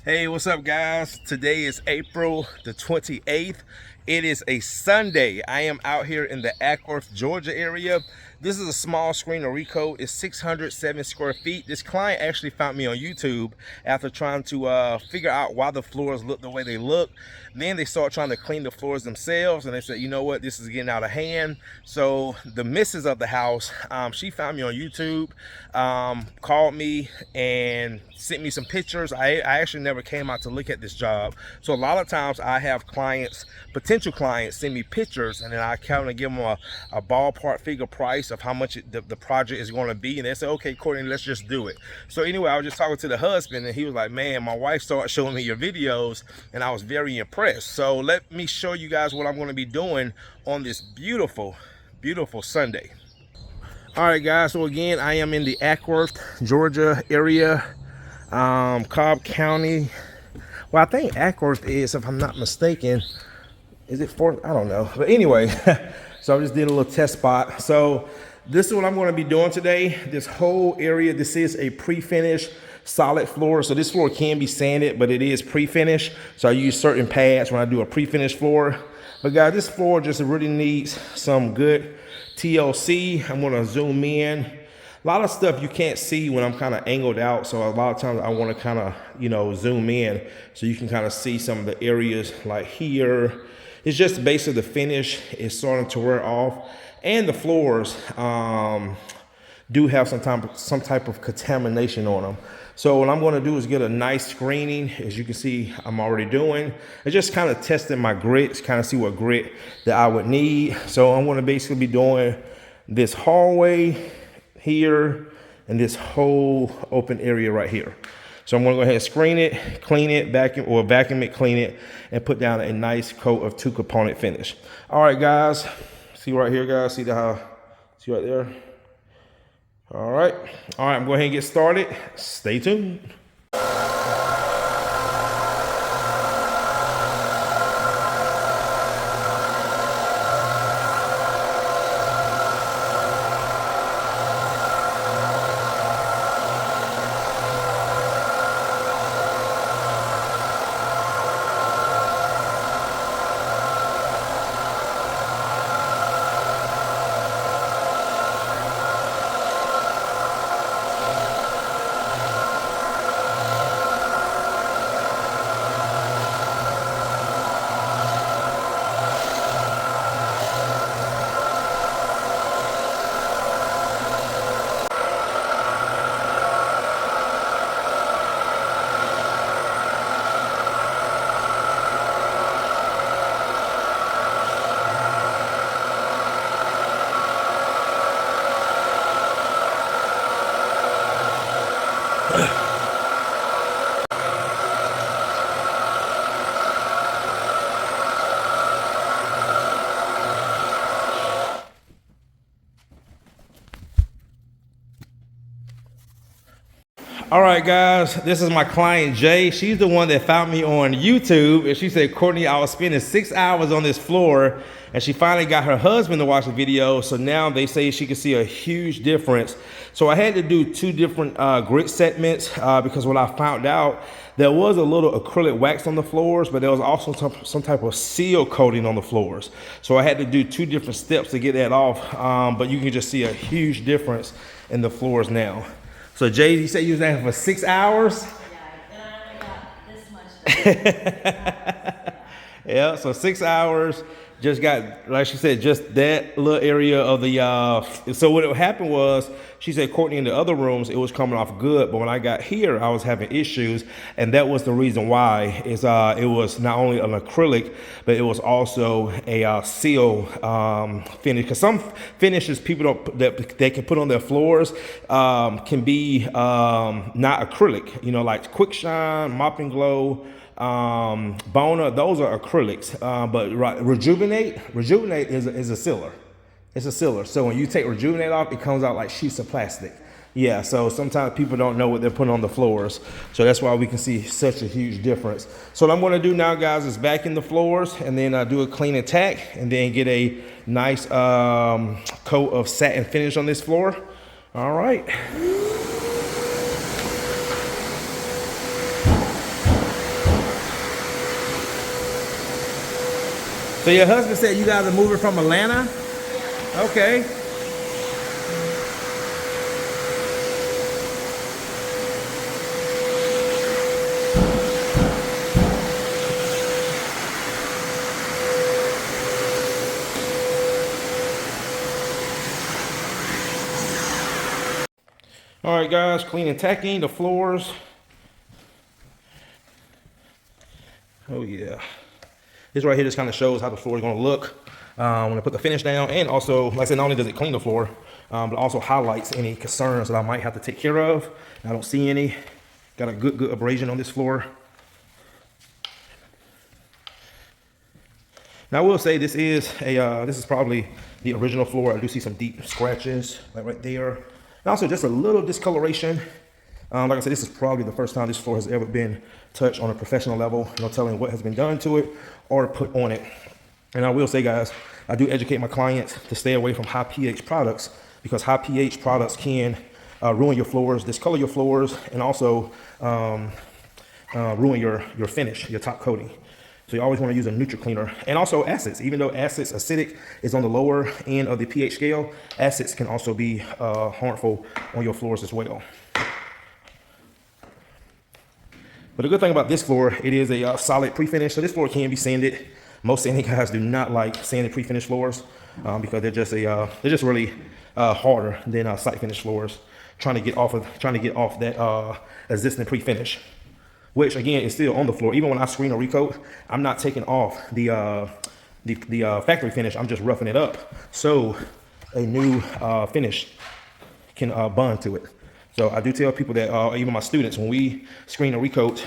Hey, what's up, guys? Today is April the 28th. It is a Sunday. I am out here in the Ackworth, Georgia area. This is a small screen of Recoat. It's 607 square feet. This client actually found me on YouTube after trying to figure out why the floors look the way they look. Then they start trying to clean the floors themselves, and they said, you know what, this is getting out of hand. So the missus of the house, she found me on YouTube, called me and sent me some pictures. I actually never came out to look at this job. So a lot of times I have clients, potential clients, send me pictures, and then I kind of give them a ballpark figure price of how much the project is going to be, and they say, okay, Courtney, let's just do it. So anyway, I was just talking to the husband, and he was like, man, my wife started showing me your videos and I was very impressed. So let me show you guys what I'm going to be doing on this beautiful Sunday. All right, guys, so again, I am in the Ackworth, Georgia area, Cobb County. Well, I think Ackworth is, if I'm not mistaken, is it fourth? I don't know, but anyway. So I just did a little test spot. So this is what I'm going to be doing today. This whole area, this is a pre-finished solid floor. So this floor can be sanded, but it is pre-finished. So I use certain pads when I do a pre-finished floor. But guys, this floor just really needs some good TLC. I'm going to zoom in. A lot of stuff you can't see when I'm kind of angled out. So a lot of times I want to kind of, you know, zoom in so you can kind of see some of the areas like here. It's just basically the finish is starting to wear off, and the floors do have some type of contamination on them. So what I'm going to do is get a nice screening. As you can see, I'm already doing. It's just kind of testing my grits, kind of see what grit that I would need. So I'm going to basically be doing this hallway here and this whole open area right here. So I'm gonna go ahead and screen it, clean it, vacuum it, clean it, and put down a nice coat of 2-component finish. All right, guys, see right here, guys, see right there? All right, I'm going to go ahead and get started. Stay tuned. All right, guys, this is my client, Jay. She's the one that found me on YouTube, and she said, Courtney, I was spending 6 hours on this floor, and she finally got her husband to watch the video, so now they say she can see a huge difference. So I had to do 2 different grit segments because what I found out, there was a little acrylic wax on the floors, but there was also some type of seal coating on the floors. So I had to do 2 different steps to get that off, but you can just see a huge difference in the floors now. So Jay, you said you was there for 6 hours? Yeah, and I only got this much done. Yeah, so 6 hours. Just got, like she said, just that little area of the, so what happened was, she said, Courtney, in the other rooms, it was coming off good, but when I got here, I was having issues, and that was the reason why, is it was not only an acrylic, but it was also a seal finish, because some finishes people don't, that they can put on their floors can be not acrylic, you know, like Quick Shine, Mop and Glow, Bona, those are acrylics, but Rejuvenate is a sealer. It's a sealer. So when you take Rejuvenate off, it comes out like sheets of plastic. Yeah, so sometimes people don't know what they're putting on the floors. So that's why we can see such a huge difference. So what I'm going to do now, guys, is vacuum the floors and then do a clean and tack and then get a nice coat of satin finish on this floor. All right. So your husband said you guys are moving from Atlanta? Okay. All right, guys, clean and tacking the floors. Oh yeah. This right here just kind of shows how the floor is going to look when I put the finish down. And also, like I said, not only does it clean the floor, but also highlights any concerns that I might have to take care of. I don't see any. Got a good abrasion on this floor. Now I will say this is probably the original floor. I do see some deep scratches like right there. And also just a little discoloration. Like I said, this is probably the first time this floor has ever been touched on a professional level. No telling what has been done to it or put on it. And I will say, guys, I do educate my clients to stay away from high pH products, because high pH products can ruin your floors, discolor your floors, and also ruin your finish, your top coating. So you always want to use a neutral cleaner. And also acids. Even though acids, acidic is on the lower end of the pH scale, acids can also be harmful on your floors as well. But the good thing about this floor, it is a solid pre-finish. So this floor can be sanded. Most sanding guys do not like sanded pre-finished floors because they're just really harder than site finish floors. Trying to get off that existing pre-finish, which again is still on the floor. Even when I screen or recoat, I'm not taking off the factory finish. I'm just roughing it up so a new finish can bond to it. So I do tell people that, even my students, when we screen and recoat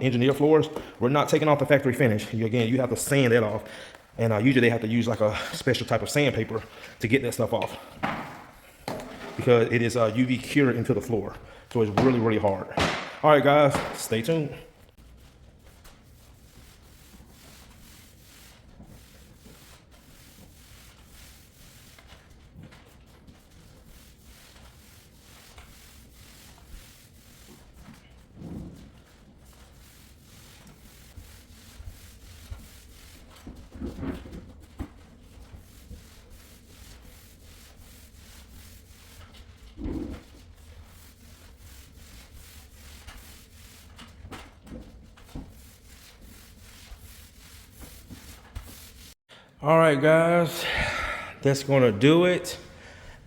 engineer floors, we're not taking off the factory finish. Again, you have to sand that off. And usually they have to use like a special type of sandpaper to get that stuff off, because it is UV cured into the floor. So it's really, really hard. All right, guys, stay tuned. All right, guys, that's gonna do it.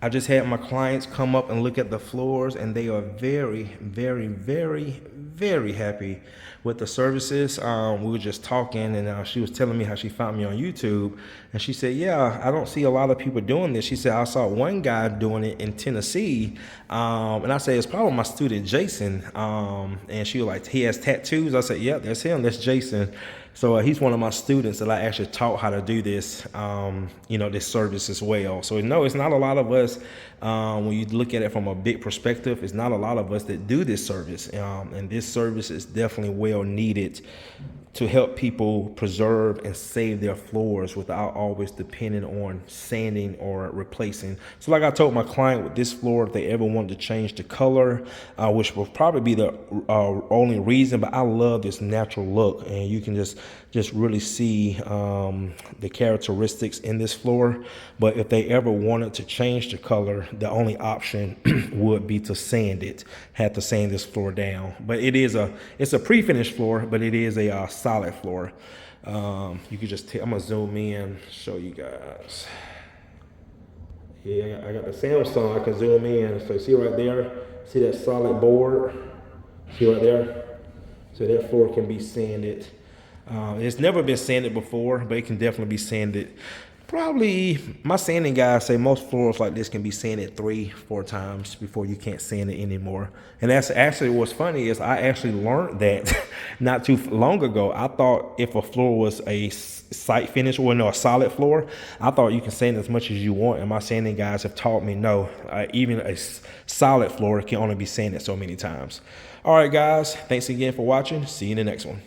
I just had my clients come up and look at the floors, and they are very, very, very, very happy with the services. We were just talking, and she was telling me how she found me on YouTube, and she said, yeah, I don't see a lot of people doing this. She said, I saw one guy doing it in Tennessee, and I said, it's probably my student Jason, and she was like, he has tattoos? I said, yeah, that's him, that's Jason. So he's one of my students that I actually taught how to do this, this service as well. So no, it's not a lot of us, when you look at it from a big perspective, it's not a lot of us that do this service. And this service is definitely well needed to help people preserve and save their floors without always depending on sanding or replacing. So like I told my client with this floor, if they ever wanted to change the color, which will probably be the only reason, but I love this natural look, and you can just really see the characteristics in this floor. But if they ever wanted to change the color, the only option would be to sand it. Have to sand this floor down. But it's a pre-finished floor, but it is a solid floor. You can just I'm gonna zoom in, show you guys. Yeah, I got the Samsung. I can zoom in. So see right there, see that solid board? See right there? So that floor can be sanded. It's never been sanded before, but it can definitely be sanded. Probably, my sanding guys say most floors like this can be sanded 3-4 times before you can't sand it anymore. And that's actually what's funny is I actually learned that not too long ago. I thought if a floor was a site finish, or no, a solid floor, I thought you can sand as much as you want. And my sanding guys have taught me no, even a solid floor can only be sanded so many times. All right, guys, thanks again for watching. See you in the next one.